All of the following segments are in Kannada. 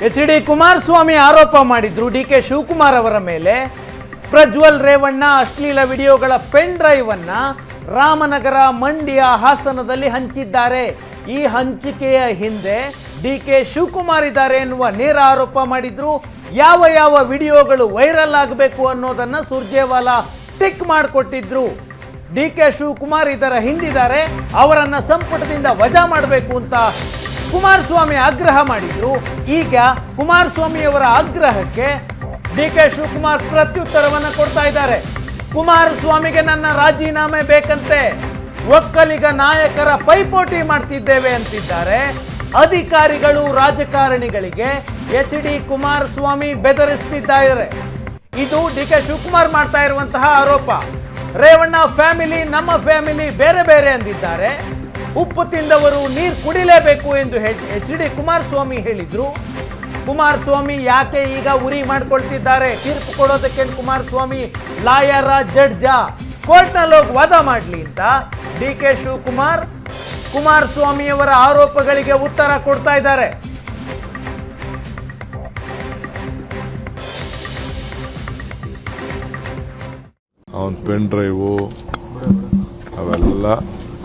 ಎಚ್.ಡಿ. ಕುಮಾರಸ್ವಾಮಿ ಆರೋಪ ಮಾಡಿದ್ರು ಡಿ.ಕೆ. ಶಿವಕುಮಾರ್ ಅವರ ಮೇಲೆ. ಪ್ರಜ್ವಲ್ ರೇವಣ್ಣ ಅಶ್ಲೀಲ ವಿಡಿಯೋಗಳ ಪೆನ್ ಡ್ರೈವ್ ಅನ್ನ ರಾಮನಗರ, ಮಂಡ್ಯ, ಹಾಸನದಲ್ಲಿ ಹಂಚಿದ್ದಾರೆ. ಈ ಹಂಚಿಕೆಯ ಹಿಂದೆ ಡಿ.ಕೆ. ಶಿವಕುಮಾರ್ ಇದ್ದಾರೆ ಎನ್ನುವ ನೇರ ಆರೋಪ ಮಾಡಿದ್ರು. ಯಾವ ಯಾವ ವಿಡಿಯೋಗಳು ವೈರಲ್ ಆಗಬೇಕು ಅನ್ನೋದನ್ನ ಸುರ್ಜೇವಾಲಾ ಟಿಕ್ ಮಾಡಿಕೊಟ್ಟಿದ್ರು. ಡಿ.ಕೆ. ಶಿವಕುಮಾರ್ ಇದರ ಹಿಂದಿದ್ದಾರೆ, ಅವರನ್ನ ಸಂಪುಟದಿಂದ ವಜಾ ಮಾಡಬೇಕು ಅಂತ ಕುಮಾರಸ್ವಾಮಿ ಆಗ್ರಹ ಮಾಡಿದ್ರು. ಈಗ ಕುಮಾರಸ್ವಾಮಿಯವರ ಆಗ್ರಹಕ್ಕೆ ಡಿ.ಕೆ. ಶಿವಕುಮಾರ್ ಪ್ರತ್ಯುತ್ತರವನ್ನು ಕೊಡ್ತಾ ಇದ್ದಾರೆ. ಕುಮಾರಸ್ವಾಮಿಗೆ ನನ್ನ ರಾಜೀನಾಮೆ ಬೇಕಂತೆ, ಒಕ್ಕಲಿಗ ನಾಯಕರ ಪೈಪೋಟಿ ಮಾಡ್ತಿದ್ದೇವೆ ಅಂತಿದ್ದಾರೆ. ಅಧಿಕಾರಿಗಳು, ರಾಜಕಾರಣಿಗಳಿಗೆ ಎಚ್.ಡಿ. ಕುಮಾರಸ್ವಾಮಿ ಬೆದರಿಸ್ತಿದ್ದಾರೆ. ಇದು ಡಿ.ಕೆ. ಶಿವಕುಮಾರ್ ಮಾಡ್ತಾ ಇರುವಂತಹ ಆರೋಪ. ರೇವಣ್ಣ ಫ್ಯಾಮಿಲಿ, ನಮ್ಮ ಫ್ಯಾಮಿಲಿ ಬೇರೆ ಬೇರೆ ಅಂದಿದ್ದಾರೆ. ಉಪ್ಪು ತಿಂದವರು ನೀರು ಕುಡಿಲೇಬೇಕು ಎಂದು ಎಚ್.ಡಿ. ಕುಮಾರಸ್ವಾಮಿ ಹೇಳಿದ್ರು. ಕುಮಾರಸ್ವಾಮಿ ಯಾಕೆ ಈಗ ಉರಿ ಮಾಡ್ಕೊಳ್ತಿದ್ದಾರೆ? ತೀರ್ಪು ಕೊಡೋದಕ್ಕೆ ಕುಮಾರಸ್ವಾಮಿ ಲಾಯರ, ಜಡ್ಜ, ಕೋರ್ಟ್ನಲ್ಲಿ ಹೋಗಿ ವಾದ ಮಾಡಲಿ ಅಂತ ಡಿ.ಕೆ. ಶಿವಕುಮಾರ್ ಕುಮಾರಸ್ವಾಮಿಯವರ ಆರೋಪಗಳಿಗೆ ಉತ್ತರ ಕೊಡ್ತಾ ಇದ್ದಾರೆ. ಅವನ ಪೆನ್ ಡ್ರೈವು ಅವೆಲ್ಲ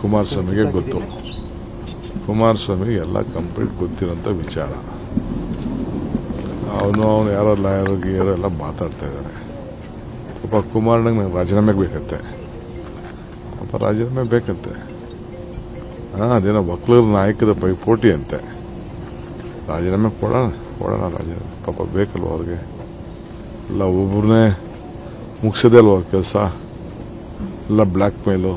ಕುಮಾರಸ್ವಾಮಿಗೆ ಗೊತ್ತು. ಕುಮಾರಸ್ವಾಮಿಗೆ ಎಲ್ಲ ಕಂಪ್ಲೀಟ್ ಗೊತ್ತಿರೋಂಥ ವಿಚಾರ. ಅವನು ಯಾರೋ ಲಾಯರ್ ಗೀಯರು ಎಲ್ಲ ಮಾತಾಡ್ತಾ ಇದ್ದಾರೆ. ಪಾಪ ಕುಮಾರನಿಗೆ ನಂಗೆ ರಾಜೀನಾಮೆ ಬೇಕಂತೆ. ಪಾಪ ರಾಜೀನಾಮೆ ಬೇಕಂತೆ. ಅದೇನೋ ಒಕ್ಕಲಿಗರ ನಾಯಕದ ಪೈಪೋಟಿ ಅಂತೆ. ರಾಜೀನಾಮೆ ಕೊಡೋಣ ರಾಜೀನಾಮೆ. ಪಾಪ ಬೇಕಲ್ವ ಅವ್ರಿಗೆ. ಎಲ್ಲ ಒಬ್ಬರನ್ನೇ ಮುಗಿಸೋದೇ ಅಲ್ವ ಕೆಲಸ. ಎಲ್ಲ ಬ್ಲ್ಯಾಕ್ ಮೇಲು,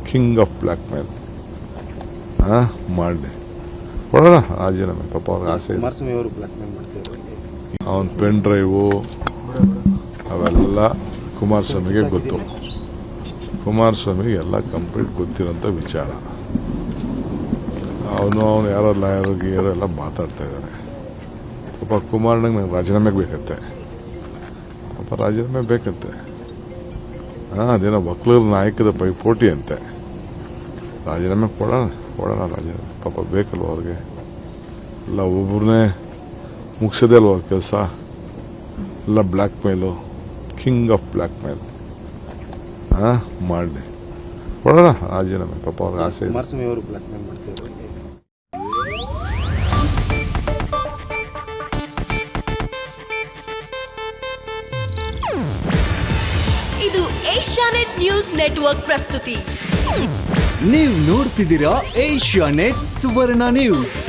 ಕಿಂಗ್ ಆಫ್ ಬ್ಲ್ಯಾಕ್ ಮೇಲ್ ಮಾಡಿ ಕೊಡೋಣ ರಾಜೀನಾಮೆ. ಪಾಪ ಅವ್ರಿಗೆ ಆಸೆ. ಅವನ ಪೆನ್ ಡ್ರೈವು ಅವೆಲ್ಲ ಕುಮಾರಸ್ವಾಮಿಗೆ ಗೊತ್ತು. ಕುಮಾರಸ್ವಾಮಿಗೆ ಎಲ್ಲ ಕಂಪ್ಲೀಟ್ ಗೊತ್ತಿರೋಂಥ ವಿಚಾರ. ಅವನು ಯಾರೋ ಲಾಯರ್ ಗೀಯರು ಎಲ್ಲ ಮಾತಾಡ್ತಾ ಇದ್ದಾರೆ. ಪಾಪ ಕುಮಾರನಿಗೆ ನಂಗೆ ರಾಜೀನಾಮೆ ಬೇಕಂತೆ. ಪಾಪ ರಾಜೀನಾಮೆ ಬೇಕಂತೆ. ಅದೇನೋ ಒಕ್ಕಲಿಗರ ನಾಯಕದ ಪೈಪೋಟಿ ಅಂತೆ. ರಾಜೀನಾಮೆ ಕೊಡೋಣ ರಾಜೀನಾಮೆ. ಪಾಪ ಬೇಕಲ್ವ ಅವ್ರಿಗೆ. ಎಲ್ಲ ಒಬ್ಬರನ್ನೇ ಮುಗಿಸೋದೇ ಅಲ್ವ ಕೆಲಸ. ಎಲ್ಲ ಬ್ಲ್ಯಾಕ್ ಮೇಲು, ಕಿಂಗ್ ಆಫ್ ಬ್ಲ್ಯಾಕ್ ಮೇಲ್ ಮಾಡಿ ಕೊಡೋಣ ರಾಜೀನಾಮೆ. ಪಾಪ ಅವ್ರಿಗೆ ಆಸೆ. ಇದು ಏಷ್ಯಾನೆಟ್ ನ್ಯೂಸ್ ನೆಟ್ವರ್ಕ್ ಪ್ರಸ್ತುತಿ. ನೀವು ನೋಡ್ತಿದ್ದೀರಾ ಏಷ್ಯಾನೆಟ್ ಸುವರ್ಣ ನ್ಯೂಸ್.